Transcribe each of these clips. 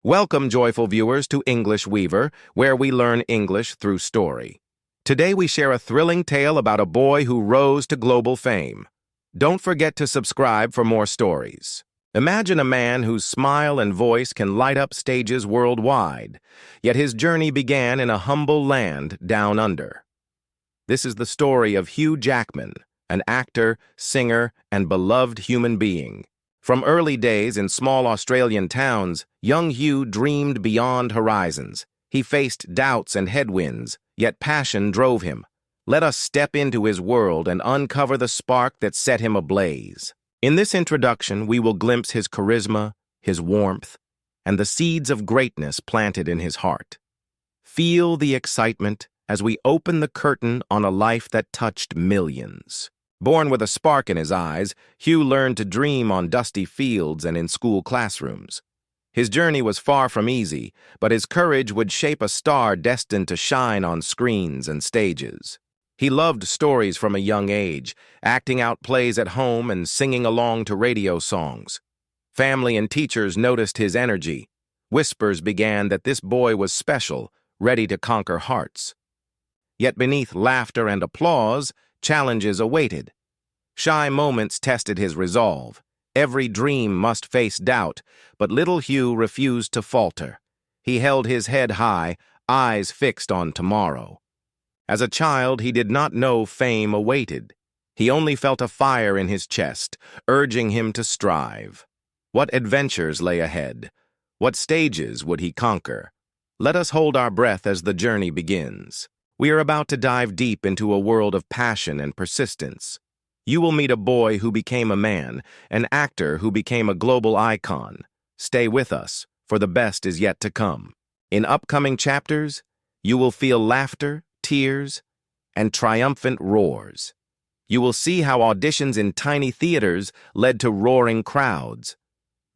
Welcome, joyful viewers, to English Weaver, where we learn English through story. Today we share a thrilling tale about a boy who rose to global fame. Don't forget to subscribe for more stories. Imagine a man whose smile and voice can light up stages worldwide, yet his journey began in a humble land down under. This is the story of Hugh Jackman, an actor, singer, and beloved human being. From early days in small Australian towns, young Hugh dreamed beyond horizons. He faced doubts and headwinds, yet passion drove him. Let us step into his world and uncover the spark that set him ablaze. In this introduction, we will glimpse his charisma, his warmth, and the seeds of greatness planted in his heart. Feel the excitement as we open the curtain on a life that touched millions. Born with a spark in his eyes, Hugh learned to dream on dusty fields and in school classrooms. His journey was far from easy, but his courage would shape a star destined to shine on screens and stages. He loved stories from a young age, acting out plays at home and singing along to radio songs. Family and teachers noticed his energy. Whispers began that this boy was special, ready to conquer hearts. Yet beneath laughter and applause, challenges awaited. Shy moments tested his resolve. Every dream must face doubt, but little Hugh refused to falter. He held his head high, eyes fixed on tomorrow. As a child, he did not know fame awaited. He only felt a fire in his chest, urging him to strive. What adventures lay ahead? What stages would he conquer? Let us hold our breath as the journey begins. We are about to dive deep into a world of passion and persistence. You will meet a boy who became a man, an actor who became a global icon. Stay with us, for the best is yet to come. In upcoming chapters, you will feel laughter, tears, and triumphant roars. You will see how auditions in tiny theaters led to roaring crowds.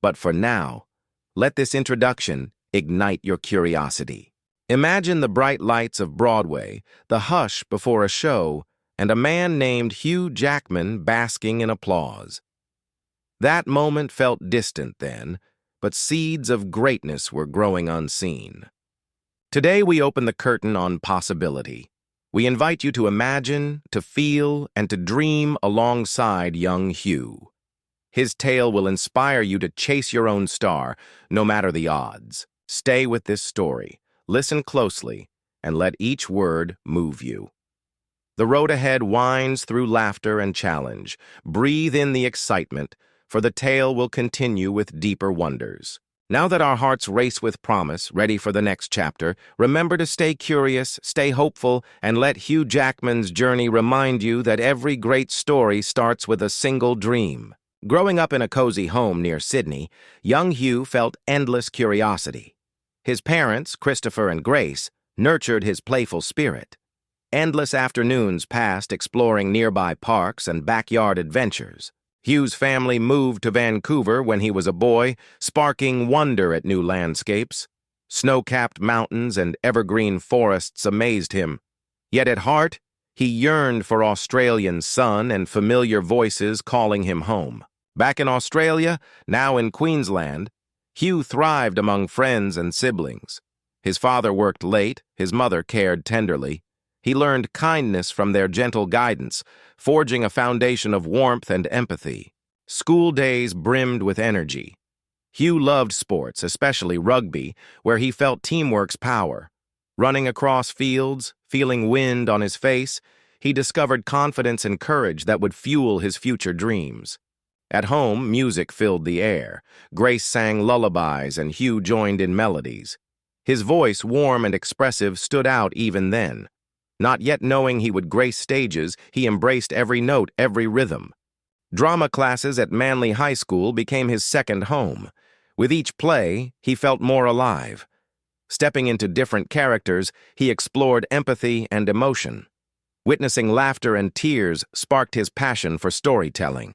But for now, let this introduction ignite your curiosity. Imagine the bright lights of Broadway, the hush before a show, and a man named Hugh Jackman basking in applause. That moment felt distant then, but seeds of greatness were growing unseen. Today we open the curtain on possibility. We invite you to imagine, to feel, and to dream alongside young Hugh. His tale will inspire you to chase your own star, no matter the odds. Stay with this story. Listen closely, and let each word move you. The road ahead winds through laughter and challenge. Breathe in the excitement, for the tale will continue with deeper wonders. Now that our hearts race with promise, ready for the next chapter, remember to stay curious, stay hopeful, and let Hugh Jackman's journey remind you that every great story starts with a single dream. Growing up in a cozy home near Sydney, young Hugh felt endless curiosity. His parents, Christopher and Grace, nurtured his playful spirit. Endless afternoons passed exploring nearby parks and backyard adventures. Hugh's family moved to Vancouver when he was a boy, sparking wonder at new landscapes. Snow-capped mountains and evergreen forests amazed him. Yet at heart, he yearned for Australian sun and familiar voices calling him home. Back in Australia, now in Queensland, Hugh thrived among friends and siblings. His father worked late, his mother cared tenderly. He learned kindness from their gentle guidance, forging a foundation of warmth and empathy. School days brimmed with energy. Hugh loved sports, especially rugby, where he felt teamwork's power. Running across fields, feeling wind on his face, he discovered confidence and courage that would fuel his future dreams. At home, music filled the air. Grace sang lullabies and Hugh joined in melodies. His voice, warm and expressive, stood out even then. Not yet knowing he would grace stages, he embraced every note, every rhythm. Drama classes at Manly High School became his second home. With each play, he felt more alive. Stepping into different characters, he explored empathy and emotion. Witnessing laughter and tears sparked his passion for storytelling.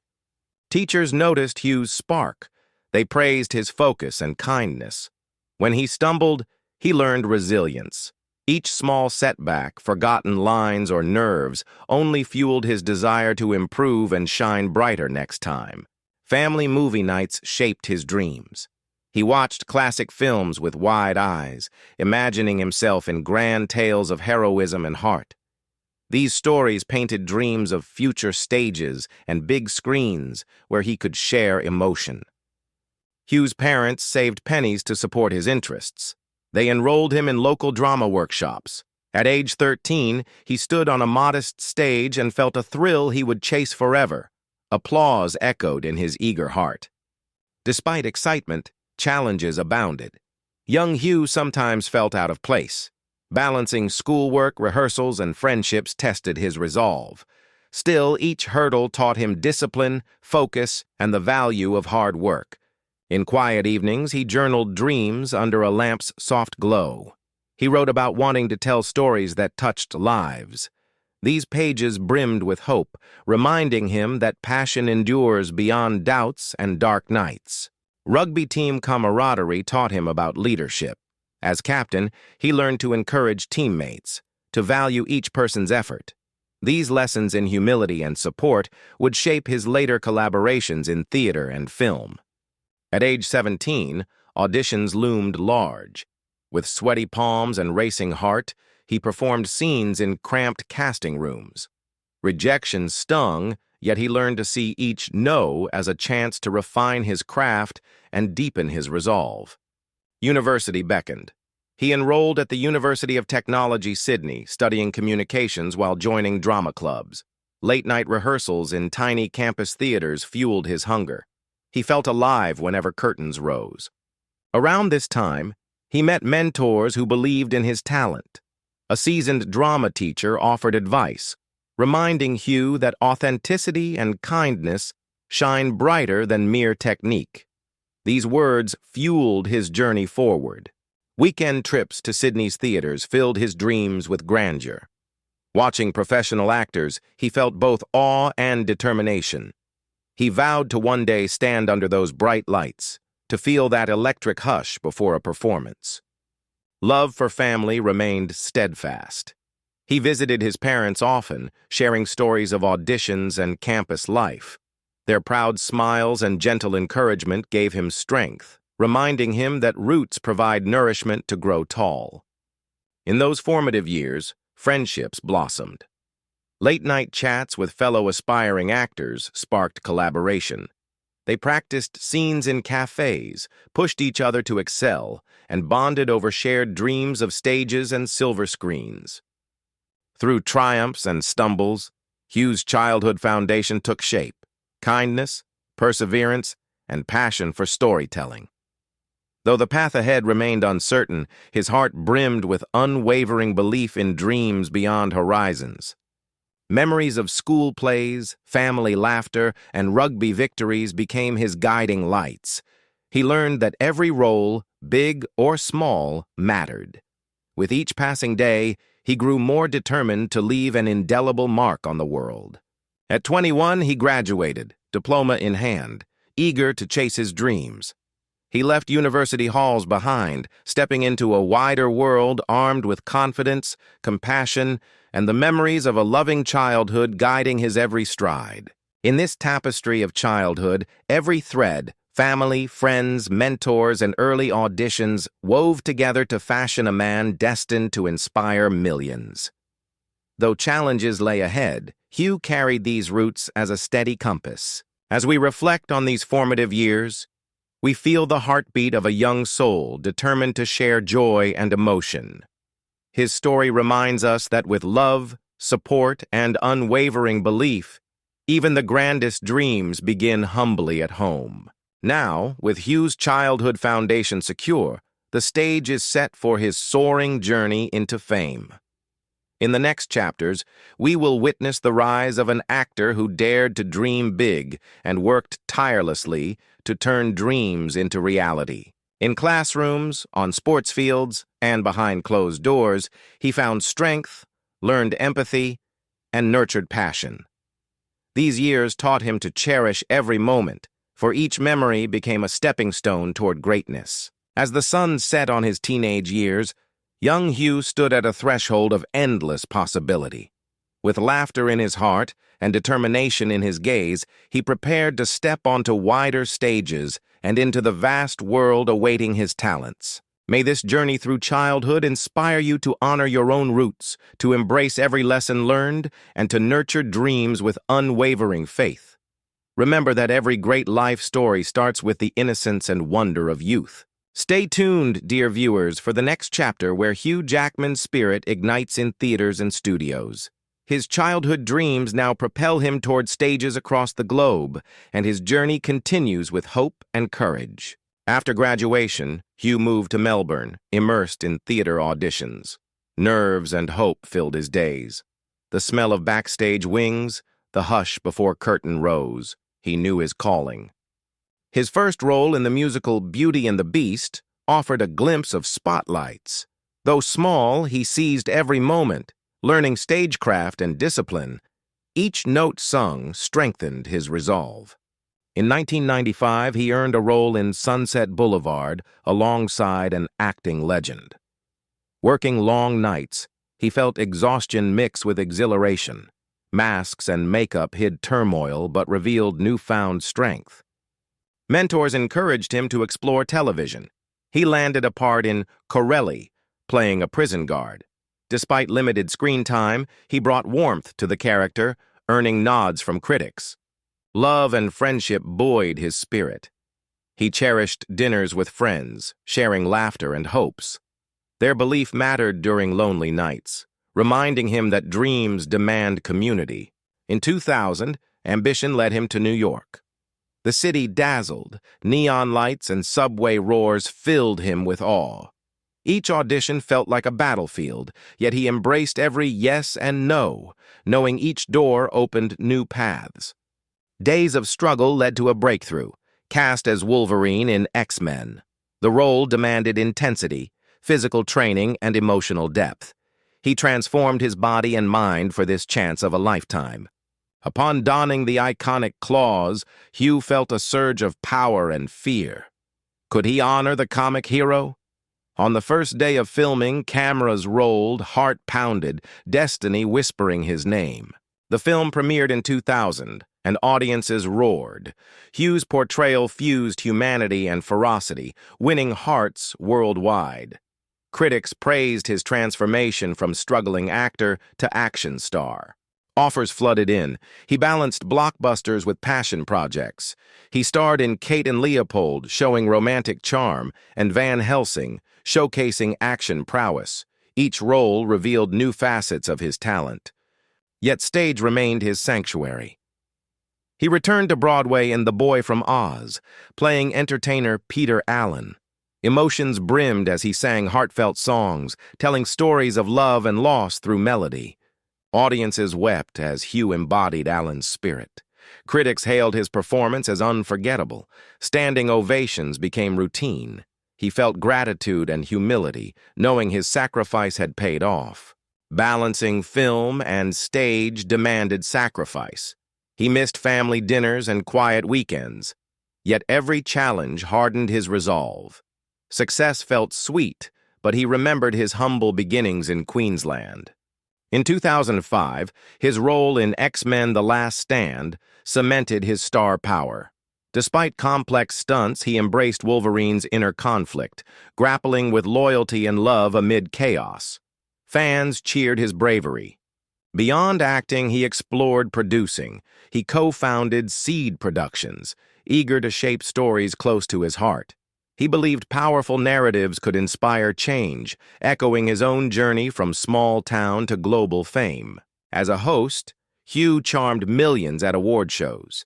Teachers noticed Hugh's spark. They praised his focus and kindness. When he stumbled, he learned resilience. Each small setback, forgotten lines, or nerves only fueled his desire to improve and shine brighter next time. Family movie nights shaped his dreams. He watched classic films with wide eyes, imagining himself in grand tales of heroism and heart. These stories painted dreams of future stages and big screens where he could share emotion. Hugh's parents saved pennies to support his interests. They enrolled him in local drama workshops. At age 13, he stood on a modest stage and felt a thrill he would chase forever. Applause echoed in his eager heart. Despite excitement, challenges abounded. Young Hugh sometimes felt out of place. Balancing schoolwork, rehearsals, and friendships tested his resolve. Still, each hurdle taught him discipline, focus, and the value of hard work. In quiet evenings, he journaled dreams under a lamp's soft glow. He wrote about wanting to tell stories that touched lives. These pages brimmed with hope, reminding him that passion endures beyond doubts and dark nights. Rugby team camaraderie taught him about leadership. As captain, he learned to encourage teammates, to value each person's effort. These lessons in humility and support would shape his later collaborations in theater and film. At age 17, auditions loomed large. With sweaty palms and racing heart, he performed scenes in cramped casting rooms. Rejection stung, yet he learned to see each no as a chance to refine his craft and deepen his resolve. University beckoned. He enrolled at the University of Technology, Sydney, studying communications while joining drama clubs. Late-night rehearsals in tiny campus theaters fueled his hunger. He felt alive whenever curtains rose. Around this time, he met mentors who believed in his talent. A seasoned drama teacher offered advice, reminding Hugh that authenticity and kindness shine brighter than mere technique. These words fueled his journey forward. Weekend trips to Sydney's theaters filled his dreams with grandeur. Watching professional actors, he felt both awe and determination. He vowed to one day stand under those bright lights, to feel that electric hush before a performance. Love for family remained steadfast. He visited his parents often, sharing stories of auditions and campus life. Their proud smiles and gentle encouragement gave him strength, reminding him that roots provide nourishment to grow tall. In those formative years, friendships blossomed. Late-night chats with fellow aspiring actors sparked collaboration. They practiced scenes in cafes, pushed each other to excel, and bonded over shared dreams of stages and silver screens. Through triumphs and stumbles, Hugh's childhood foundation took shape: kindness, perseverance, and passion for storytelling. Though the path ahead remained uncertain, his heart brimmed with unwavering belief in dreams beyond horizons. Memories of school plays, family laughter, and rugby victories became his guiding lights. He learned that every role, big or small, mattered. With each passing day, he grew more determined to leave an indelible mark on the world. At 21, he graduated, diploma in hand, eager to chase his dreams. He left university halls behind, stepping into a wider world armed with confidence, compassion, and the memories of a loving childhood guiding his every stride. In this tapestry of childhood, every thread, family, friends, mentors, and early auditions wove together to fashion a man destined to inspire millions. Though challenges lay ahead, Hugh carried these roots as a steady compass. As we reflect on these formative years, we feel the heartbeat of a young soul determined to share joy and emotion. His story reminds us that with love, support, and unwavering belief, even the grandest dreams begin humbly at home. Now, with Hugh's childhood foundation secure, the stage is set for his soaring journey into fame. In the next chapters, we will witness the rise of an actor who dared to dream big and worked tirelessly to turn dreams into reality. In classrooms, on sports fields, and behind closed doors, he found strength, learned empathy, and nurtured passion. These years taught him to cherish every moment, for each memory became a stepping stone toward greatness. As the sun set on his teenage years, young Hugh stood at a threshold of endless possibility. With laughter in his heart and determination in his gaze, he prepared to step onto wider stages and into the vast world awaiting his talents. May this journey through childhood inspire you to honor your own roots, to embrace every lesson learned, and to nurture dreams with unwavering faith. Remember that every great life story starts with the innocence and wonder of youth. Stay tuned, dear viewers, for the next chapter where Hugh Jackman's spirit ignites in theaters and studios. His childhood dreams now propel him toward stages across the globe, and his journey continues with hope and courage. After graduation, Hugh moved to Melbourne, immersed in theater auditions. Nerves and hope filled his days. The smell of backstage wings, the hush before curtain rose. He knew his calling. His first role in the musical Beauty and the Beast offered a glimpse of spotlights. Though small, he seized every moment, learning stagecraft and discipline. Each note sung strengthened his resolve. In 1995, he earned a role in Sunset Boulevard alongside an acting legend. Working long nights, he felt exhaustion mix with exhilaration. Masks and makeup hid turmoil but revealed newfound strength. Mentors encouraged him to explore television. He landed a part in Corelli, playing a prison guard. Despite limited screen time, he brought warmth to the character, earning nods from critics. Love and friendship buoyed his spirit. He cherished dinners with friends, sharing laughter and hopes. Their belief mattered during lonely nights, reminding him that dreams demand community. In 2000, ambition led him to New York. The city dazzled, neon lights and subway roars filled him with awe. Each audition felt like a battlefield, yet he embraced every yes and no, knowing each door opened new paths. Days of struggle led to a breakthrough, cast as Wolverine in X-Men. The role demanded intensity, physical training, and emotional depth. He transformed his body and mind for this chance of a lifetime. Upon donning the iconic claws, Hugh felt a surge of power and fear. Could he honor the comic hero? On the first day of filming, cameras rolled, heart pounded, destiny whispering his name. The film premiered in 2000, and audiences roared. Hugh's portrayal fused humanity and ferocity, winning hearts worldwide. Critics praised his transformation from struggling actor to action star. Offers flooded in. He balanced blockbusters with passion projects. He starred in Kate and Leopold, showing romantic charm, and Van Helsing, showcasing action prowess. Each role revealed new facets of his talent. Yet stage remained his sanctuary. He returned to Broadway in The Boy from Oz, playing entertainer Peter Allen. Emotions brimmed as he sang heartfelt songs, telling stories of love and loss through melody. Audiences wept as Hugh embodied Allen's spirit. Critics hailed his performance as unforgettable. Standing ovations became routine. He felt gratitude and humility, knowing his sacrifice had paid off. Balancing film and stage demanded sacrifice. He missed family dinners and quiet weekends. Yet every challenge hardened his resolve. Success felt sweet, but he remembered his humble beginnings in Queensland. In 2005, his role in X-Men: The Last Stand cemented his star power. Despite complex stunts, he embraced Wolverine's inner conflict, grappling with loyalty and love amid chaos. Fans cheered his bravery. Beyond acting, he explored producing. He co-founded Seed Productions, eager to shape stories close to his heart. He believed powerful narratives could inspire change, echoing his own journey from small town to global fame. As a host, Hugh charmed millions at award shows.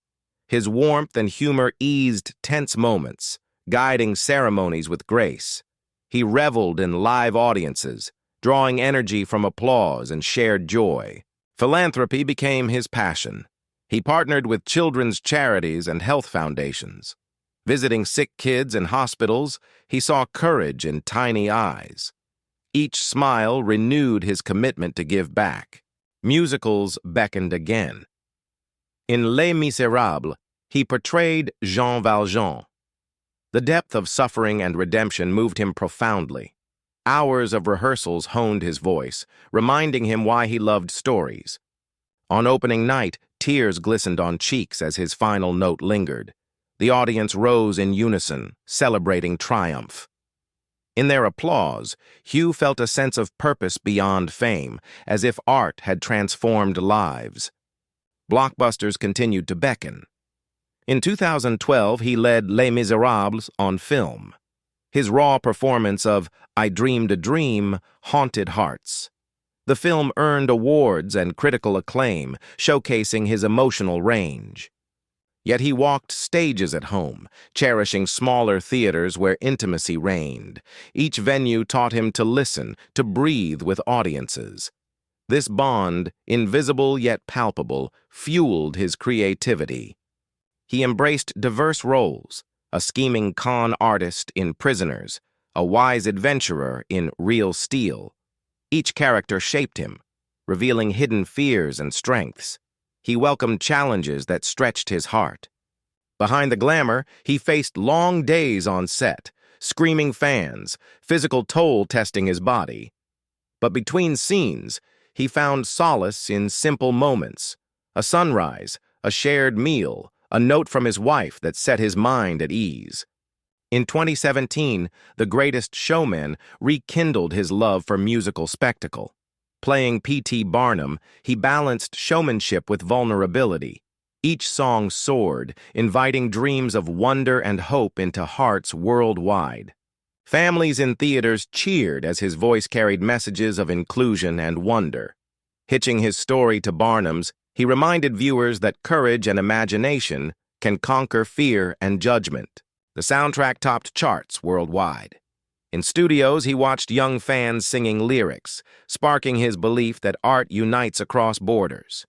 His warmth and humor eased tense moments, guiding ceremonies with grace. He reveled in live audiences, drawing energy from applause and shared joy. Philanthropy became his passion. He partnered with children's charities and health foundations. Visiting sick kids in hospitals, he saw courage in tiny eyes. Each smile renewed his commitment to give back. Musicals beckoned again. In Les Miserables, he portrayed Jean Valjean. The depth of suffering and redemption moved him profoundly. Hours of rehearsals honed his voice, reminding him why he loved stories. On opening night, tears glistened on cheeks as his final note lingered. The audience rose in unison, celebrating triumph. In their applause, Hugh felt a sense of purpose beyond fame, as if art had transformed lives. Blockbusters continued to beckon. In 2012, he led Les Miserables on film. His raw performance of I Dreamed a Dream haunted hearts. The film earned awards and critical acclaim, showcasing his emotional range. Yet he walked stages at home, cherishing smaller theaters where intimacy reigned. Each venue taught him to listen, to breathe with audiences. This bond, invisible yet palpable, fueled his creativity. He embraced diverse roles, a scheming con artist in Prisoners, a wise adventurer in Real Steel. Each character shaped him, revealing hidden fears and strengths. He welcomed challenges that stretched his heart. Behind the glamour, he faced long days on set, screaming fans, physical toll testing his body. But between scenes, he found solace in simple moments: a sunrise, a shared meal, a note from his wife that set his mind at ease. In 2017, The Greatest Showman rekindled his love for musical spectacle. Playing P.T. Barnum, he balanced showmanship with vulnerability. Each song soared, inviting dreams of wonder and hope into hearts worldwide. Families in theaters cheered as his voice carried messages of inclusion and wonder. Hitching his story to Barnum's, he reminded viewers that courage and imagination can conquer fear and judgment. The soundtrack topped charts worldwide. In studios, he watched young fans singing lyrics, sparking his belief that art unites across borders.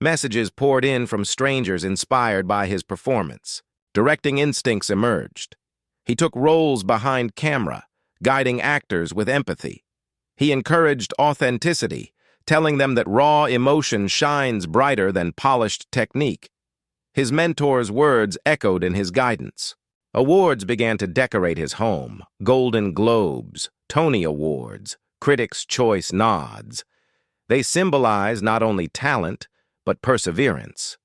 Messages poured in from strangers inspired by his performance. Directing instincts emerged. He took roles behind camera, guiding actors with empathy. He encouraged authenticity, telling them that raw emotion shines brighter than polished technique. His mentor's words echoed in his guidance. Awards began to decorate his home: Golden Globes, Tony Awards, Critics' Choice nods. They symbolize not only talent, but perseverance.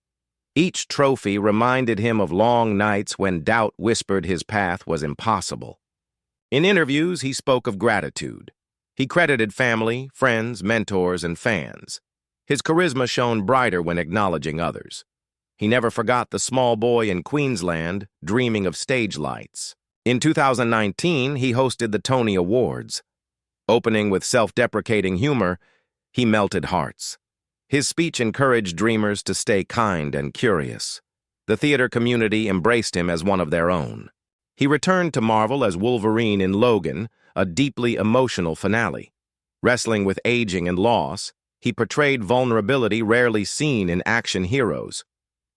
Each trophy reminded him of long nights when doubt whispered his path was impossible. In interviews, he spoke of gratitude. He credited family, friends, mentors, and fans. His charisma shone brighter when acknowledging others. He never forgot the small boy in Queensland dreaming of stage lights. In 2019, he hosted the Tony Awards. Opening with self-deprecating humor, he melted hearts. His speech encouraged dreamers to stay kind and curious. The theater community embraced him as one of their own. He returned to Marvel as Wolverine in Logan, a deeply emotional finale. Wrestling with aging and loss, he portrayed vulnerability rarely seen in action heroes.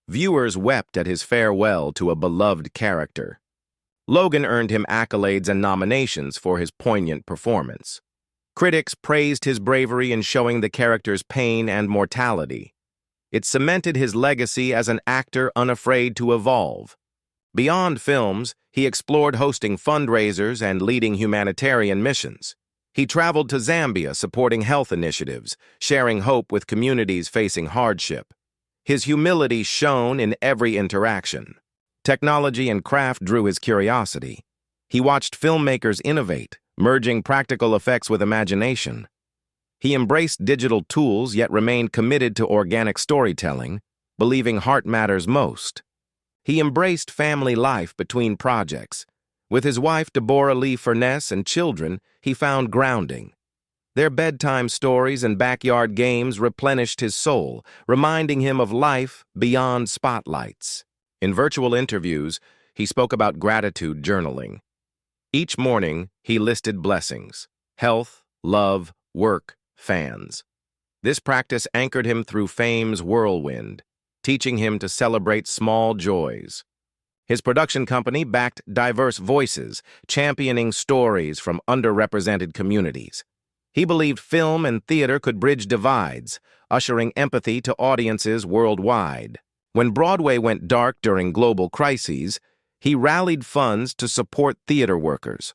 Viewers wept at his farewell to a beloved character. Logan earned him accolades and nominations for his poignant performance. Critics praised his bravery in showing the character's pain and mortality. It cemented his legacy as an actor unafraid to evolve. Beyond films, he explored hosting fundraisers and leading humanitarian missions. He traveled to Zambia supporting health initiatives, sharing hope with communities facing hardship. His humility shone in every interaction. Technology and craft drew his curiosity. He watched filmmakers innovate, merging practical effects with imagination. He embraced digital tools yet remained committed to organic storytelling, believing heart matters most. He embraced family life between projects. With his wife Deborah Lee Furness and children, he found grounding. Their bedtime stories and backyard games replenished his soul, reminding him of life beyond spotlights. In virtual interviews, he spoke about gratitude journaling. Each morning, he listed blessings: health, love, work, fans. This practice anchored him through fame's whirlwind, teaching him to celebrate small joys. His production company backed diverse voices, championing stories from underrepresented communities. He believed film and theater could bridge divides, ushering empathy to audiences worldwide. When Broadway went dark during global crises, he rallied funds to support theater workers.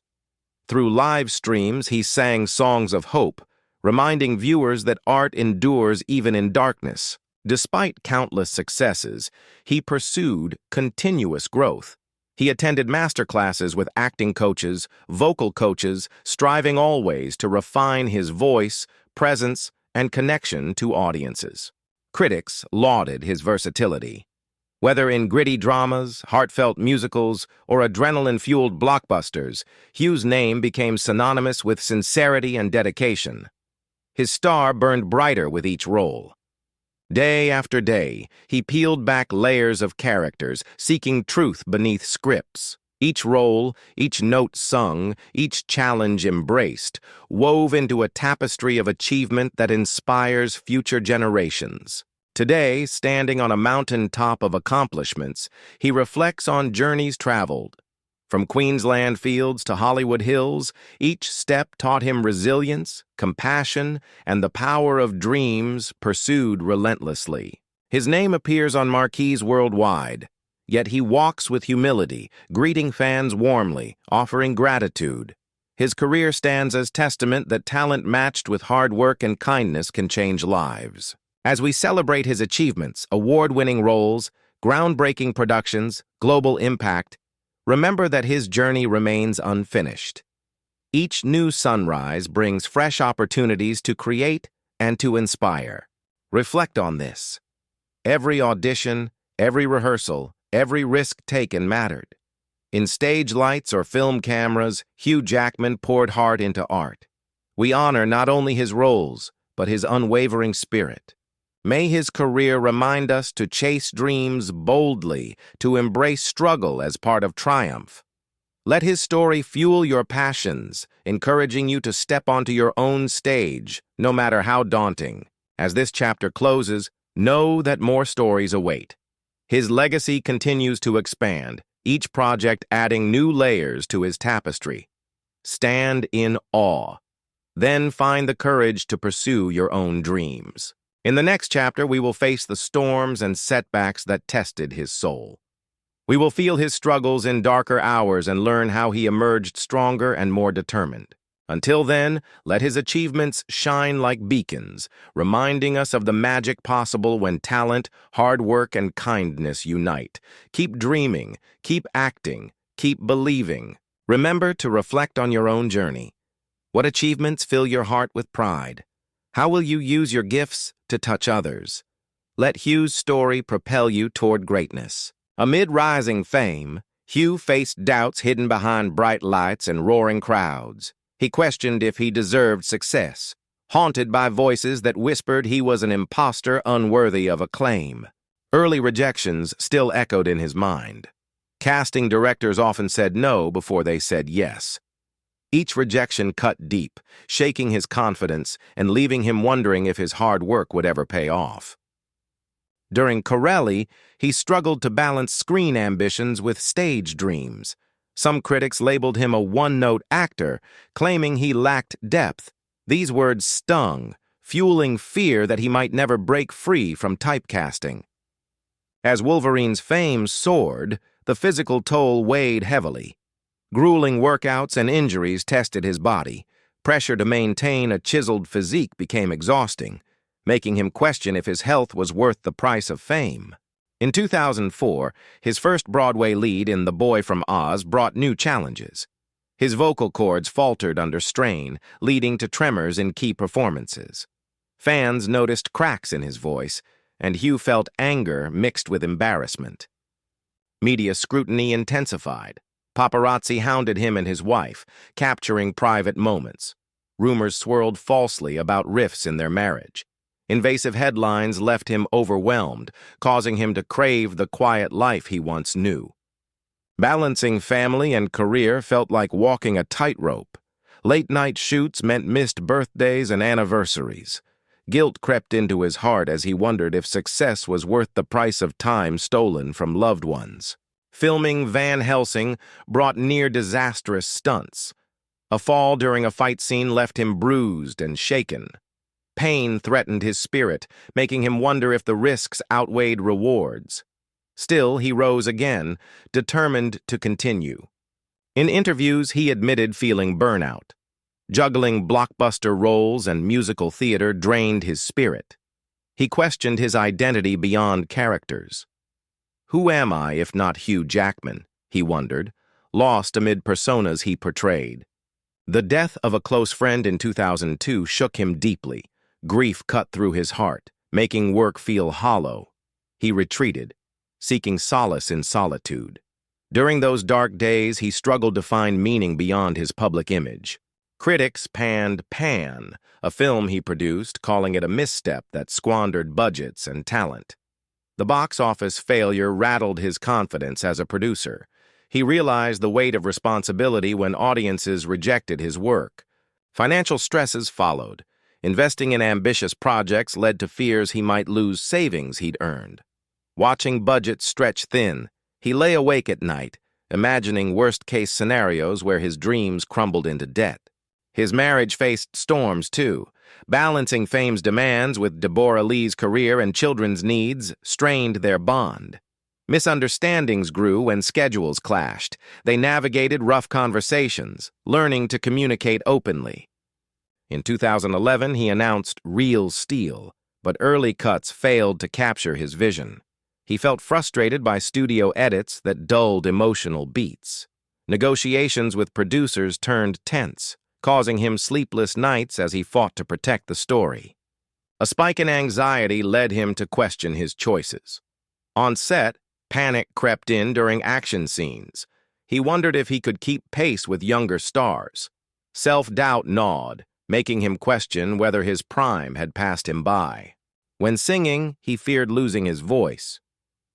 Through live streams, he sang songs of hope, reminding viewers that art endures even in darkness. Despite countless successes, he pursued continuous growth. He attended master classes with acting coaches, vocal coaches, striving always to refine his voice, presence, and connection to audiences. Critics lauded his versatility. Whether in gritty dramas, heartfelt musicals, or adrenaline-fueled blockbusters, Hugh's name became synonymous with sincerity and dedication. His star burned brighter with each role. Day after day, he peeled back layers of characters, seeking truth beneath scripts. Each role, each note sung, each challenge embraced, wove into a tapestry of achievement that inspires future generations. Today, standing on a mountaintop of accomplishments, he reflects on journeys traveled. From Queensland fields to Hollywood hills, each step taught him resilience, compassion, and the power of dreams pursued relentlessly. His name appears on marquees worldwide, yet he walks with humility, greeting fans warmly, offering gratitude. His career stands as testament that talent matched with hard work and kindness can change lives. As we celebrate his achievements, award-winning roles, groundbreaking productions, global impact, remember that his journey remains unfinished. Each new sunrise brings fresh opportunities to create and to inspire. Reflect on this. Every audition, every rehearsal, every risk taken mattered. In stage lights or film cameras, Hugh Jackman poured heart into art. We honor not only his roles, but his unwavering spirit. May his career remind us to chase dreams boldly, to embrace struggle as part of triumph. Let his story fuel your passions, encouraging you to step onto your own stage, no matter how daunting. As this chapter closes, know that more stories await. His legacy continues to expand, each project adding new layers to his tapestry. Stand in awe. Then find the courage to pursue your own dreams. In the next chapter, we will face the storms and setbacks that tested his soul. We will feel his struggles in darker hours and learn how he emerged stronger and more determined. Until then, let his achievements shine like beacons, reminding us of the magic possible when talent, hard work, and kindness unite. Keep dreaming, keep acting, keep believing. Remember to reflect on your own journey. What achievements fill your heart with pride? How will you use your gifts to touch others? Let Hugh's story propel you toward greatness. Amid rising fame, Hugh faced doubts hidden behind bright lights and roaring crowds. He questioned if he deserved success, haunted by voices that whispered he was an imposter unworthy of acclaim. Early rejections still echoed in his mind. Casting directors often said no before they said yes. Each rejection cut deep, shaking his confidence and leaving him wondering if his hard work would ever pay off. During Corelli, he struggled to balance screen ambitions with stage dreams. Some critics labeled him a one-note actor, claiming he lacked depth. These words stung, fueling fear that he might never break free from typecasting. As Wolverine's fame soared, the physical toll weighed heavily. Grueling workouts and injuries tested his body. Pressure to maintain a chiseled physique became exhausting, making him question if his health was worth the price of fame. In 2004, his first Broadway lead in The Boy from Oz brought new challenges. His vocal cords faltered under strain, leading to tremors in key performances. Fans noticed cracks in his voice, and Hugh felt anger mixed with embarrassment. Media scrutiny intensified. Paparazzi hounded him and his wife, capturing private moments. Rumors swirled falsely about rifts in their marriage. Invasive headlines left him overwhelmed, causing him to crave the quiet life he once knew. Balancing family and career felt like walking a tightrope. Late-night shoots meant missed birthdays and anniversaries. Guilt crept into his heart as he wondered if success was worth the price of time stolen from loved ones. Filming Van Helsing brought near-disastrous stunts. A fall during a fight scene left him bruised and shaken. Pain threatened his spirit, making him wonder if the risks outweighed rewards. Still, he rose again, determined to continue. In interviews, he admitted feeling burnout. Juggling blockbuster roles and musical theater drained his spirit. He questioned his identity beyond characters. Who am I if not Hugh Jackman? he wondered, lost amid personas he portrayed. The death of a close friend in 2002 shook him deeply. Grief cut through his heart, making work feel hollow. He retreated, seeking solace in solitude. During those dark days, he struggled to find meaning beyond his public image. Critics panned Pan, a film he produced, calling it a misstep that squandered budgets and talent. The box office failure rattled his confidence as a producer. He realized the weight of responsibility when audiences rejected his work. Financial stresses followed. Investing in ambitious projects led to fears he might lose savings he'd earned. Watching budgets stretch thin, he lay awake at night, imagining worst-case scenarios where his dreams crumbled into debt. His marriage faced storms, too. Balancing fame's demands with Deborah Lee's career and children's needs strained their bond. Misunderstandings grew when schedules clashed. They navigated rough conversations, learning to communicate openly. In 2011, he announced Real Steel, but early cuts failed to capture his vision. He felt frustrated by studio edits that dulled emotional beats. Negotiations with producers turned tense, causing him sleepless nights as he fought to protect the story. A spike in anxiety led him to question his choices. On set, panic crept in during action scenes. He wondered if he could keep pace with younger stars. Self-doubt gnawed, making him question whether his prime had passed him by. When singing, he feared losing his voice.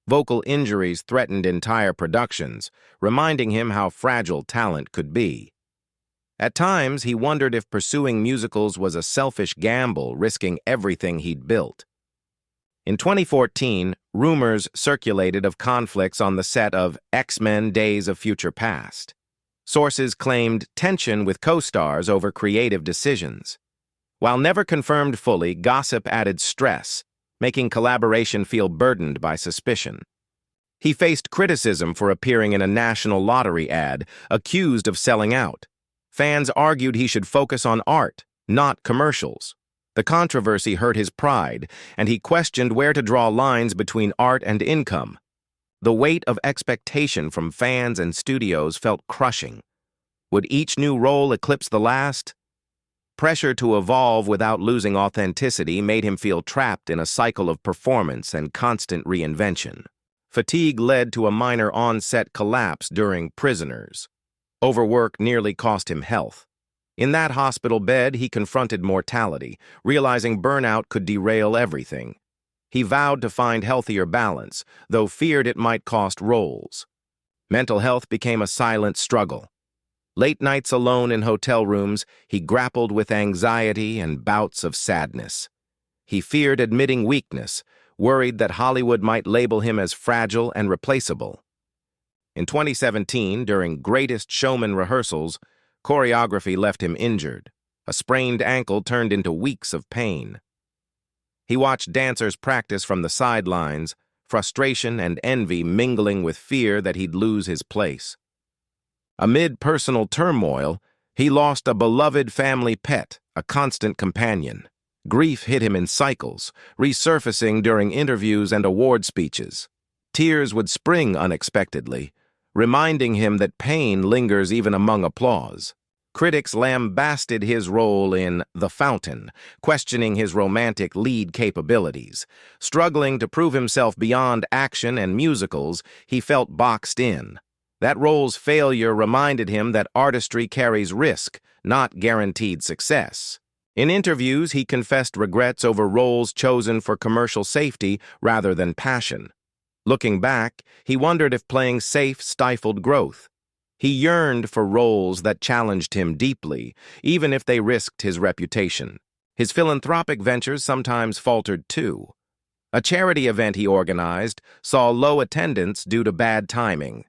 Vocal injuries threatened entire productions, reminding him how fragile talent could be. At times, he wondered if pursuing musicals was a selfish gamble, risking everything he'd built. In 2014, rumors circulated of conflicts on the set of X-Men: Days of Future Past. Sources claimed tension with co-stars over creative decisions. While never confirmed fully, gossip added stress, making collaboration feel burdened by suspicion. He faced criticism for appearing in a national lottery ad, accused of selling out. Fans argued he should focus on art, not commercials. The controversy hurt his pride, and he questioned where to draw lines between art and income. The weight of expectation from fans and studios felt crushing. Would each new role eclipse the last? Pressure to evolve without losing authenticity made him feel trapped in a cycle of performance and constant reinvention. Fatigue led to a minor on-set collapse during Prisoners. Overwork nearly cost him health. In that hospital bed, he confronted mortality, realizing burnout could derail everything. He vowed to find healthier balance, though feared it might cost roles. Mental health became a silent struggle. Late nights alone in hotel rooms, he grappled with anxiety and bouts of sadness. He feared admitting weakness, worried that Hollywood might label him as fragile and replaceable. In 2017, during Greatest Showman rehearsals, choreography left him injured. A sprained ankle turned into weeks of pain. He watched dancers practice from the sidelines, frustration and envy mingling with fear that he'd lose his place. Amid personal turmoil, he lost a beloved family pet, a constant companion. Grief hit him in cycles, resurfacing during interviews and award speeches. Tears would spring unexpectedly, reminding him that pain lingers even among applause. Critics lambasted his role in The Fountain, questioning his romantic lead capabilities. Struggling to prove himself beyond action and musicals, he felt boxed in. That role's failure reminded him that artistry carries risk, not guaranteed success. In interviews, he confessed regrets over roles chosen for commercial safety rather than passion. Looking back, he wondered if playing safe stifled growth. He yearned for roles that challenged him deeply, even if they risked his reputation. His philanthropic ventures sometimes faltered too. A charity event he organized saw low attendance due to bad timing.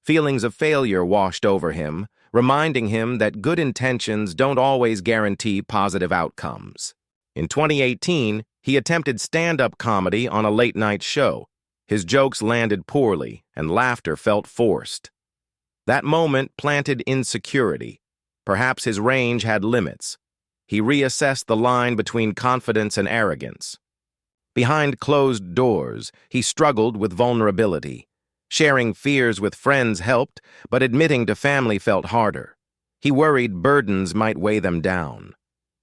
Feelings of failure washed over him, reminding him that good intentions don't always guarantee positive outcomes. In 2018, he attempted stand-up comedy on a late-night show. His jokes landed poorly, and laughter felt forced. That moment planted insecurity. Perhaps his range had limits. He reassessed the line between confidence and arrogance. Behind closed doors, he struggled with vulnerability. Sharing fears with friends helped, but admitting to family felt harder. He worried burdens might weigh them down.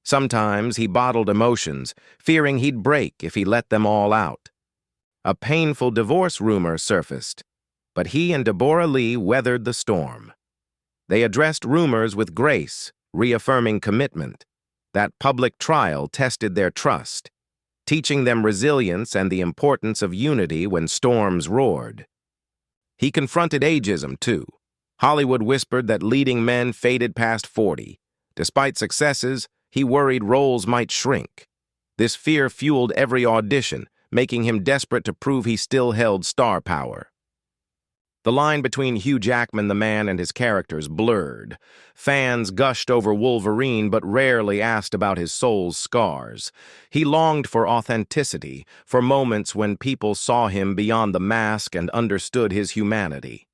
Sometimes he bottled emotions, fearing he'd break if he let them all out. A painful divorce rumor surfaced, but he and Deborah Lee weathered the storm. They addressed rumors with grace, reaffirming commitment. That public trial tested their trust, teaching them resilience and the importance of unity when storms roared. He confronted ageism, too. Hollywood whispered that leading men faded past 40. Despite successes, he worried roles might shrink. This fear fueled every audition, making him desperate to prove he still held star power. The line between Hugh Jackman the man and his characters blurred. Fans gushed over Wolverine but rarely asked about his soul's scars. He longed for authenticity, for moments when people saw him beyond the mask and understood his humanity.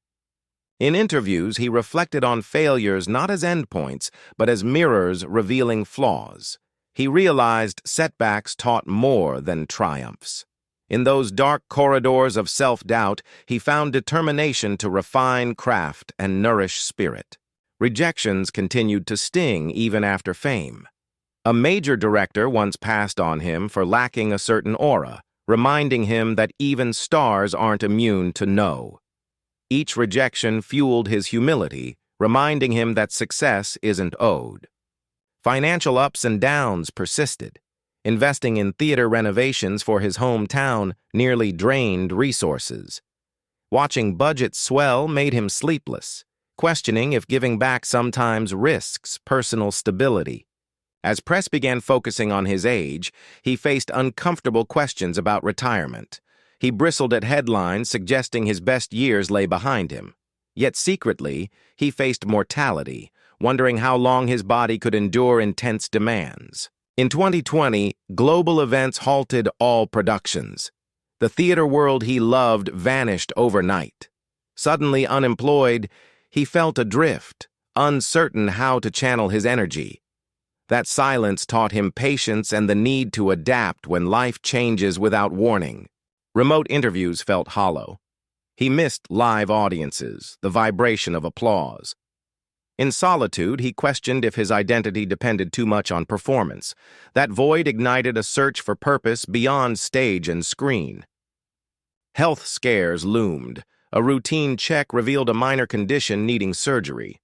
In interviews, he reflected on failures not as endpoints, but as mirrors revealing flaws. He realized setbacks taught more than triumphs. In those dark corridors of self-doubt, he found determination to refine craft and nourish spirit. Rejections continued to sting even after fame. A major director once passed on him for lacking a certain aura, reminding him that even stars aren't immune to no. Each rejection fueled his humility, reminding him that success isn't owed. Financial ups and downs persisted. Investing in theater renovations for his hometown nearly drained resources. Watching budgets swell made him sleepless, questioning if giving back sometimes risks personal stability. As press began focusing on his age, he faced uncomfortable questions about retirement. He bristled at headlines suggesting his best years lay behind him. Yet secretly, he faced mortality, wondering how long his body could endure intense demands. In 2020, global events halted all productions. The theater world he loved vanished overnight. Suddenly unemployed, he felt adrift, uncertain how to channel his energy. That silence taught him patience and the need to adapt when life changes without warning. Remote interviews felt hollow. He missed live audiences, the vibration of applause. In solitude, he questioned if his identity depended too much on performance. That void ignited a search for purpose beyond stage and screen. Health scares loomed. A routine check revealed a minor condition needing surgery.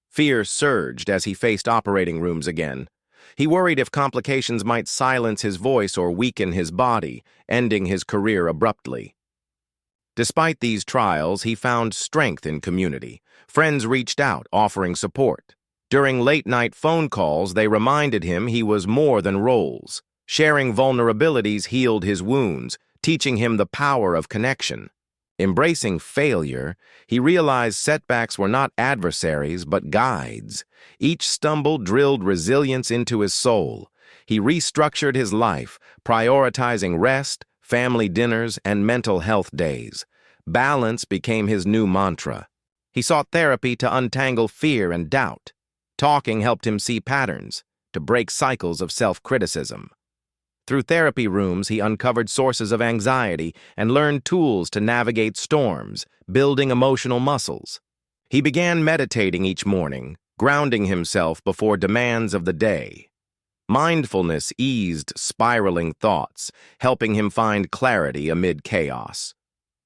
Fear surged as he faced operating rooms again. He worried if complications might silence his voice or weaken his body, ending his career abruptly. Despite these trials, he found strength in community. Friends reached out, offering support. During late-night phone calls, they reminded him he was more than roles. Sharing vulnerabilities healed his wounds, teaching him the power of connection. Embracing failure, he realized setbacks were not adversaries, but guides. Each stumble drilled resilience into his soul. He restructured his life, prioritizing rest, family dinners, and mental health days. Balance became his new mantra. He sought therapy to untangle fear and doubt. Talking helped him see patterns, to break cycles of self-criticism. Through therapy rooms, he uncovered sources of anxiety and learned tools to navigate storms, building emotional muscles. He began meditating each morning, grounding himself before demands of the day. Mindfulness eased spiraling thoughts, helping him find clarity amid chaos.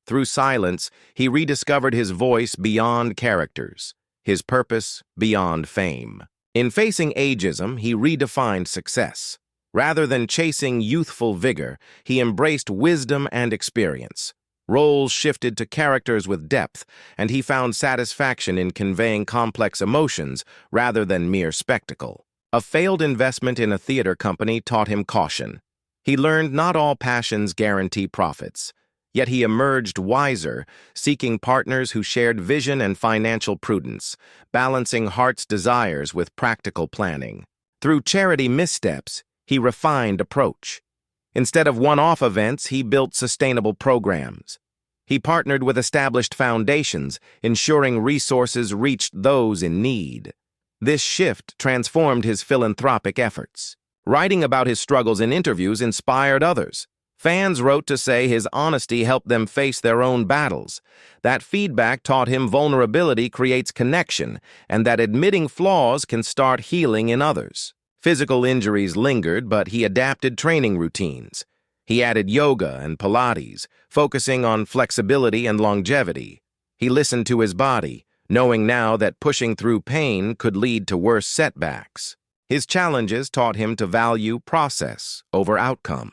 Through silence, he rediscovered his voice beyond characters, his purpose beyond fame. In facing ageism, he redefined success. Rather than chasing youthful vigor, he embraced wisdom and experience. Roles shifted to characters with depth, and he found satisfaction in conveying complex emotions rather than mere spectacle. A failed investment in a theater company taught him caution. He learned not all passions guarantee profits. Yet he emerged wiser, seeking partners who shared vision and financial prudence, balancing heart's desires with practical planning. Through charity missteps, he refined approach. Instead of one-off events, he built sustainable programs. He partnered with established foundations, ensuring resources reached those in need. This shift transformed his philanthropic efforts. Writing about his struggles in interviews inspired others. Fans wrote to say his honesty helped them face their own battles. That feedback taught him vulnerability creates connection, and that admitting flaws can start healing in others. Physical injuries lingered, but he adapted training routines. He added yoga and Pilates, focusing on flexibility and longevity. He listened to his body, knowing now that pushing through pain could lead to worse setbacks. His challenges taught him to value process over outcome.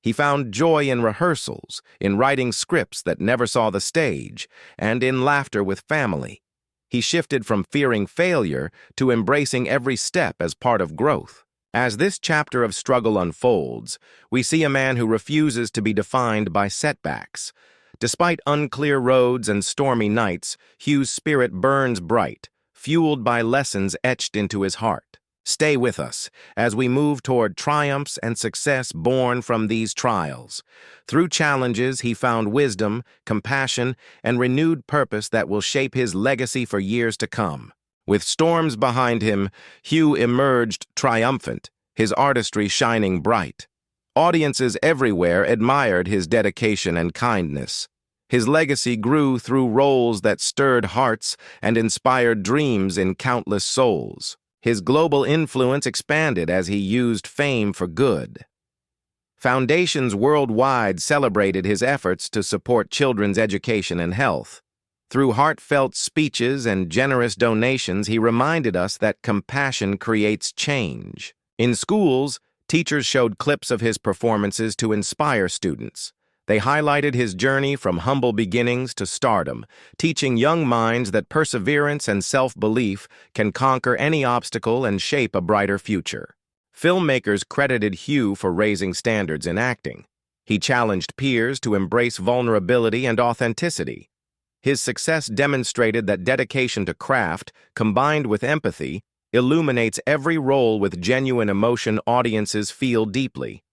He found joy in rehearsals, in writing scripts that never saw the stage, and in laughter with family. He shifted from fearing failure to embracing every step as part of growth. As this chapter of struggle unfolds, we see a man who refuses to be defined by setbacks. Despite unclear roads and stormy nights, Hugh's spirit burns bright, fueled by lessons etched into his heart. Stay with us as we move toward triumphs and success born from these trials. Through challenges, he found wisdom, compassion, and renewed purpose that will shape his legacy for years to come. With storms behind him, Hugh emerged triumphant, his artistry shining bright. Audiences everywhere admired his dedication and kindness. His legacy grew through roles that stirred hearts and inspired dreams in countless souls. His global influence expanded as he used fame for good. Foundations worldwide celebrated his efforts to support children's education and health. Through heartfelt speeches and generous donations, he reminded us that compassion creates change. In schools, teachers showed clips of his performances to inspire students. They highlighted his journey from humble beginnings to stardom, teaching young minds that perseverance and self-belief can conquer any obstacle and shape a brighter future. Filmmakers credited Hugh for raising standards in acting. He challenged peers to embrace vulnerability and authenticity. His success demonstrated that dedication to craft, combined with empathy, illuminates every role with genuine emotion audiences feel deeply.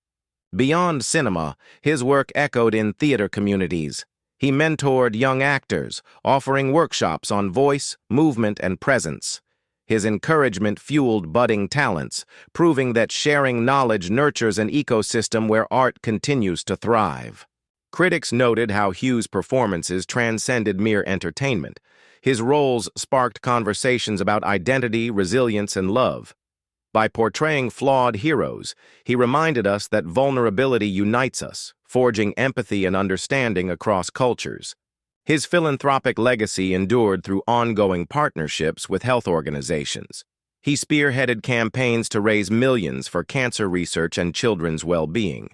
Beyond cinema, his work echoed in theater communities. He mentored young actors, offering workshops on voice, movement, and presence. His encouragement fueled budding talents, proving that sharing knowledge nurtures an ecosystem where art continues to thrive. Critics noted how Hugh's performances transcended mere entertainment. His roles sparked conversations about identity, resilience, and love. By portraying flawed heroes, he reminded us that vulnerability unites us, forging empathy and understanding across cultures. His philanthropic legacy endured through ongoing partnerships with health organizations. He spearheaded campaigns to raise millions for cancer research and children's well-being.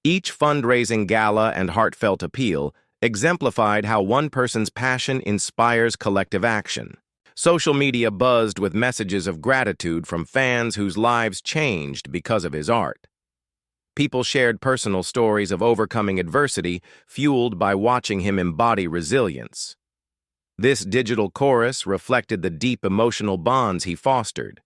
Each fundraising gala and heartfelt appeal exemplified how one person's passion inspires collective action. Social media buzzed with messages of gratitude from fans whose lives changed because of his art. People shared personal stories of overcoming adversity, fueled by watching him embody resilience. This digital chorus reflected the deep emotional bonds he fostered.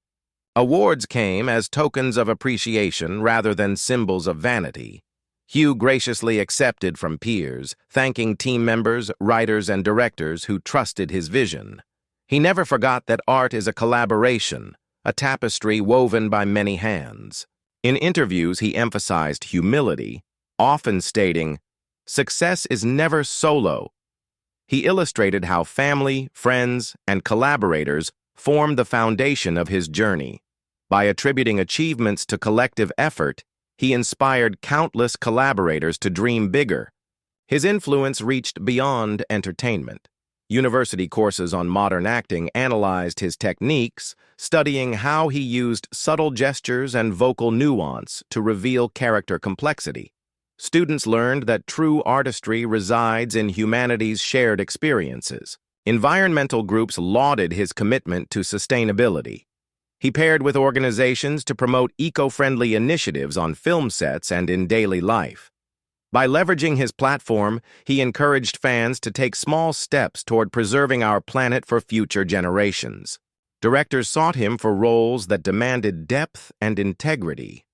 Awards came as tokens of appreciation rather than symbols of vanity. Hugh graciously accepted from peers, thanking team members, writers, and directors who trusted his vision. He never forgot that art is a collaboration, a tapestry woven by many hands. In interviews, he emphasized humility, often stating, "Success is never solo." He illustrated how family, friends, and collaborators formed the foundation of his journey. By attributing achievements to collective effort, he inspired countless collaborators to dream bigger. His influence reached beyond entertainment. University courses on modern acting analyzed his techniques, studying how he used subtle gestures and vocal nuance to reveal character complexity. Students learned that true artistry resides in humanity's shared experiences. Environmental groups lauded his commitment to sustainability. He paired with organizations to promote eco-friendly initiatives on film sets and in daily life. By leveraging his platform, he encouraged fans to take small steps toward preserving our planet for future generations. Directors sought him for roles that demanded depth and integrity.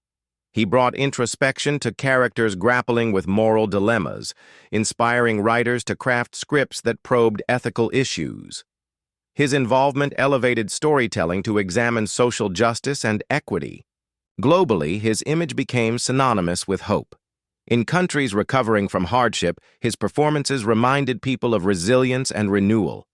He brought introspection to characters grappling with moral dilemmas, inspiring writers to craft scripts that probed ethical issues. His involvement elevated storytelling to examine social justice and equity. Globally, his image became synonymous with hope. In countries recovering from hardship, his performances reminded people of resilience and renewal.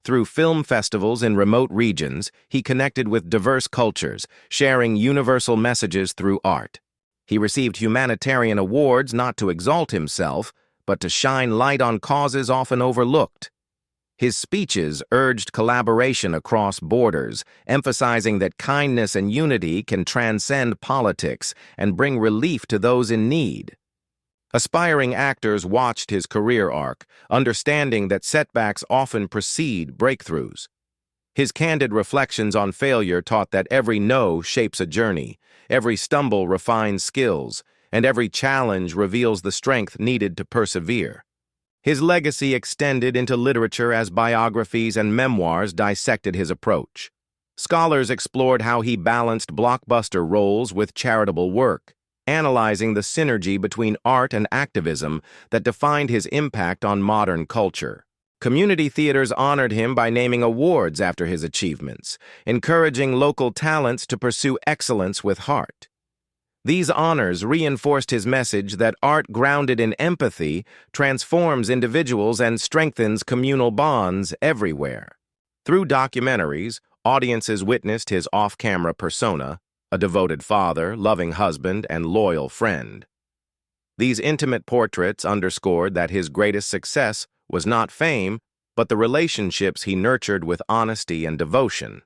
Through film festivals in remote regions, he connected with diverse cultures, sharing universal messages through art. He received humanitarian awards not to exalt himself, but to shine light on causes often overlooked. His speeches urged collaboration across borders, emphasizing that kindness and unity can transcend politics and bring relief to those in need. Aspiring actors watched his career arc, understanding that setbacks often precede breakthroughs. His candid reflections on failure taught that every no shapes a journey, every stumble refines skills, and every challenge reveals the strength needed to persevere. His legacy extended into literature as biographies and memoirs dissected his approach. Scholars explored how he balanced blockbuster roles with charitable work, analyzing the synergy between art and activism that defined his impact on modern culture. Community theaters honored him by naming awards after his achievements, encouraging local talents to pursue excellence with heart. These honors reinforced his message that art grounded in empathy transforms individuals and strengthens communal bonds everywhere. Through documentaries, audiences witnessed his off-camera persona, a devoted father, loving husband, and loyal friend. These intimate portraits underscored that his greatest success was not fame, but the relationships he nurtured with honesty and devotion.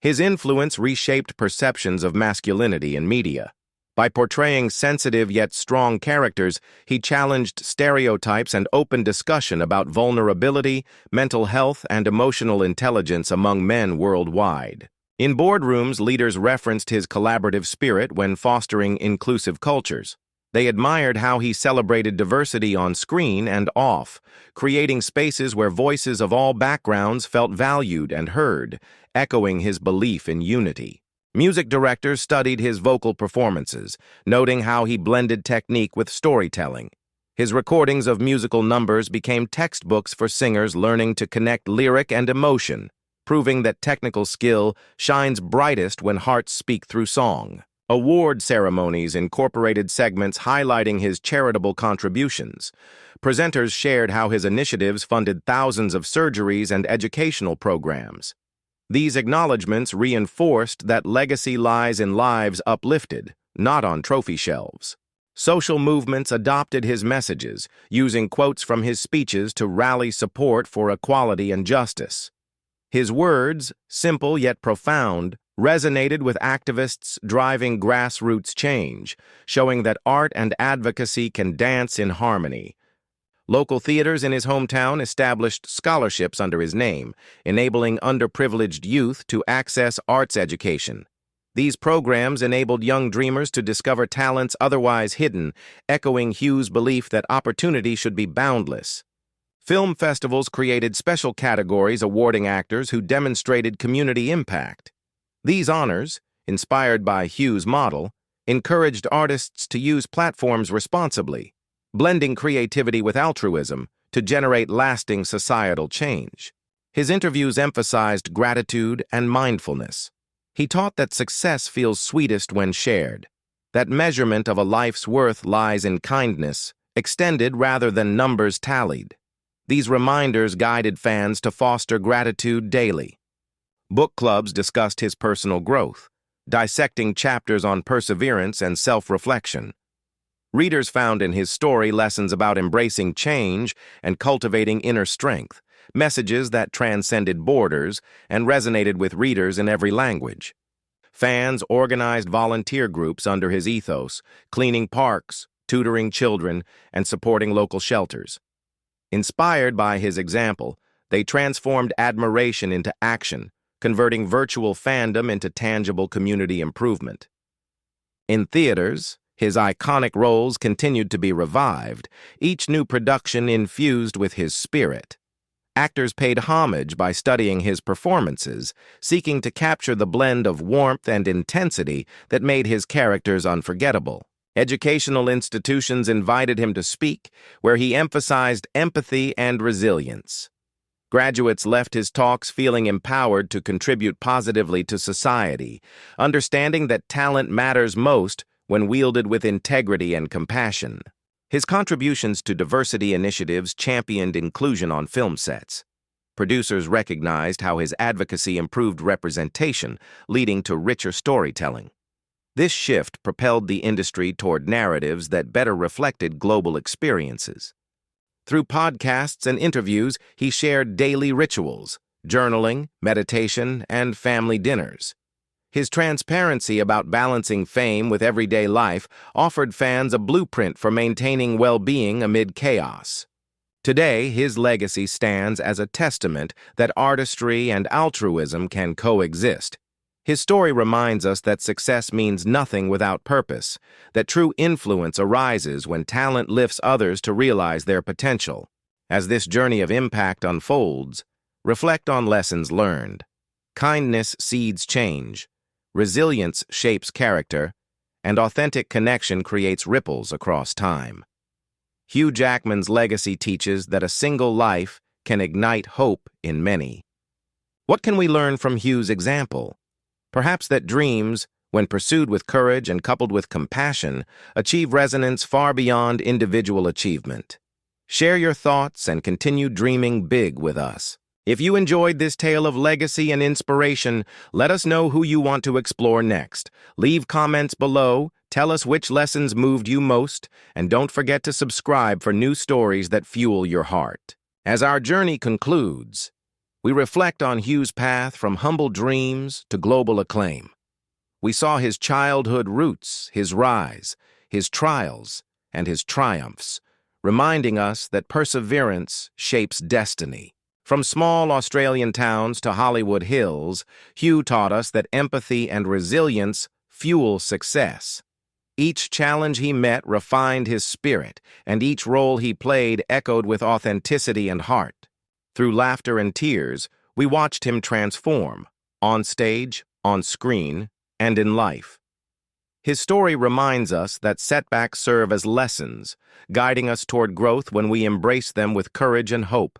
His influence reshaped perceptions of masculinity in media. By portraying sensitive yet strong characters, he challenged stereotypes and opened discussion about vulnerability, mental health, and emotional intelligence among men worldwide. In boardrooms, leaders referenced his collaborative spirit when fostering inclusive cultures. They admired how he celebrated diversity on screen and off, creating spaces where voices of all backgrounds felt valued and heard, echoing his belief in unity. Music directors studied his vocal performances, noting how he blended technique with storytelling. His recordings of musical numbers became textbooks for singers learning to connect lyric and emotion, proving that technical skill shines brightest when hearts speak through song. Award ceremonies incorporated segments highlighting his charitable contributions. Presenters shared how his initiatives funded thousands of surgeries and educational programs. These acknowledgments reinforced that legacy lies in lives uplifted, not on trophy shelves. Social movements adopted his messages, using quotes from his speeches to rally support for equality and justice. His words, simple yet profound, resonated with activists driving grassroots change, showing that art and advocacy can dance in harmony. Local theaters in his hometown established scholarships under his name, enabling underprivileged youth to access arts education. These programs enabled young dreamers to discover talents otherwise hidden, echoing Hugh's belief that opportunity should be boundless. Film festivals created special categories awarding actors who demonstrated community impact. These honors, inspired by Hugh's model, encouraged artists to use platforms responsibly, blending creativity with altruism to generate lasting societal change. His interviews emphasized gratitude and mindfulness. He taught that success feels sweetest when shared, that measurement of a life's worth lies in kindness, extended rather than numbers tallied. These reminders guided fans to foster gratitude daily. Book clubs discussed his personal growth, dissecting chapters on perseverance and self-reflection. Readers found in his story lessons about embracing change and cultivating inner strength, messages that transcended borders and resonated with readers in every language. Fans organized volunteer groups under his ethos, cleaning parks, tutoring children, and supporting local shelters. Inspired by his example, they transformed admiration into action, converting virtual fandom into tangible community improvement. In theaters, his iconic roles continued to be revived, each new production infused with his spirit. Actors paid homage by studying his performances, seeking to capture the blend of warmth and intensity that made his characters unforgettable. Educational institutions invited him to speak, where he emphasized empathy and resilience. Graduates left his talks feeling empowered to contribute positively to society, understanding that talent matters most when wielded with integrity and compassion. His contributions to diversity initiatives championed inclusion on film sets. Producers recognized how his advocacy improved representation, leading to richer storytelling. This shift propelled the industry toward narratives that better reflected global experiences. Through podcasts and interviews, he shared daily rituals, journaling, meditation, and family dinners. His transparency about balancing fame with everyday life offered fans a blueprint for maintaining well-being amid chaos. Today, his legacy stands as a testament that artistry and altruism can coexist. His story reminds us that success means nothing without purpose, that true influence arises when talent lifts others to realize their potential. As this journey of impact unfolds, reflect on lessons learned. Kindness seeds change, resilience shapes character, and authentic connection creates ripples across time. Hugh Jackman's legacy teaches that a single life can ignite hope in many. What can we learn from Hugh's example? Perhaps that dreams, when pursued with courage and coupled with compassion, achieve resonance far beyond individual achievement. Share your thoughts and continue dreaming big with us. If you enjoyed this tale of legacy and inspiration, let us know who you want to explore next. Leave comments below, tell us which lessons moved you most, and don't forget to subscribe for new stories that fuel your heart. As our journey concludes, we reflect on Hugh's path from humble dreams to global acclaim. We saw his childhood roots, his rise, his trials, and his triumphs, reminding us that perseverance shapes destiny. From small Australian towns to Hollywood hills, Hugh taught us that empathy and resilience fuel success. Each challenge he met refined his spirit, and each role he played echoed with authenticity and heart. Through laughter and tears, we watched him transform, on stage, on screen, and in life. His story reminds us that setbacks serve as lessons, guiding us toward growth when we embrace them with courage and hope.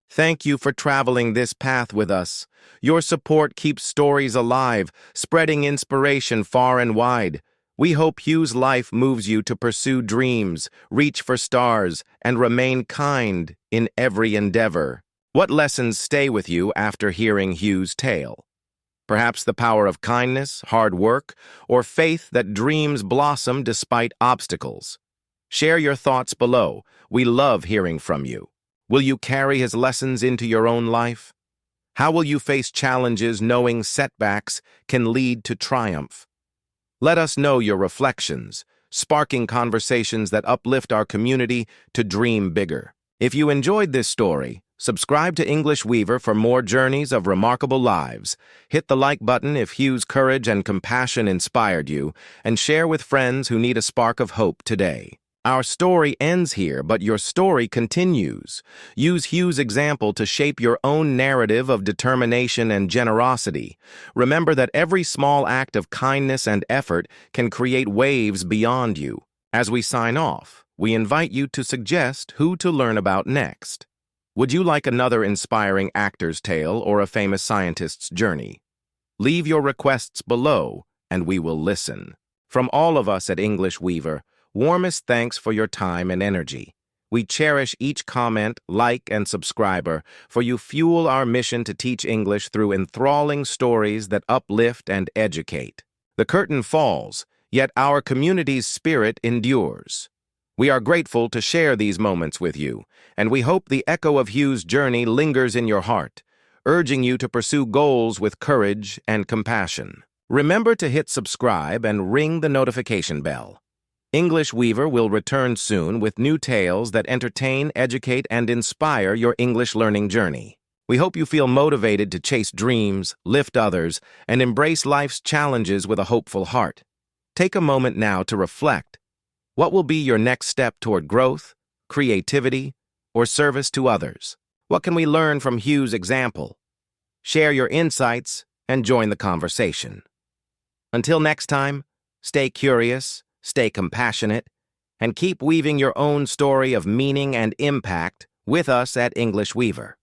Thank you for traveling this path with us. Your support keeps stories alive, spreading inspiration far and wide. We hope Hugh's life moves you to pursue dreams, reach for stars, and remain kind in every endeavor. What lessons stay with you after hearing Hugh's tale? Perhaps the power of kindness, hard work, or faith that dreams blossom despite obstacles. Share your thoughts below. We love hearing from you. Will you carry his lessons into your own life? How will you face challenges knowing setbacks can lead to triumph? Let us know your reflections, sparking conversations that uplift our community to dream bigger. If you enjoyed this story, subscribe to English Weaver for more journeys of remarkable lives. Hit the like button if Hugh's courage and compassion inspired you, and share with friends who need a spark of hope today. Our story ends here, but your story continues. Use Hugh's example to shape your own narrative of determination and generosity. Remember that every small act of kindness and effort can create waves beyond you. As we sign off, we invite you to suggest who to learn about next. Would you like another inspiring actor's tale or a famous scientist's journey? Leave your requests below, and we will listen. From all of us at English Weaver, warmest thanks for your time and energy. We cherish each comment, like, and subscriber, for you fuel our mission to teach English through enthralling stories that uplift and educate. The curtain falls, yet our community's spirit endures. We are grateful to share these moments with you, and we hope the echo of Hugh's journey lingers in your heart, urging you to pursue goals with courage and compassion. Remember to hit subscribe and ring the notification bell. English Weaver will return soon with new tales that entertain, educate, and inspire your English learning journey. We hope you feel motivated to chase dreams, lift others, and embrace life's challenges with a hopeful heart. Take a moment now to reflect. What will be your next step toward growth, creativity, or service to others? What can we learn from Hugh's example? Share your insights and join the conversation. Until next time, stay curious, stay compassionate, and keep weaving your own story of meaning and impact with us at English Weaver.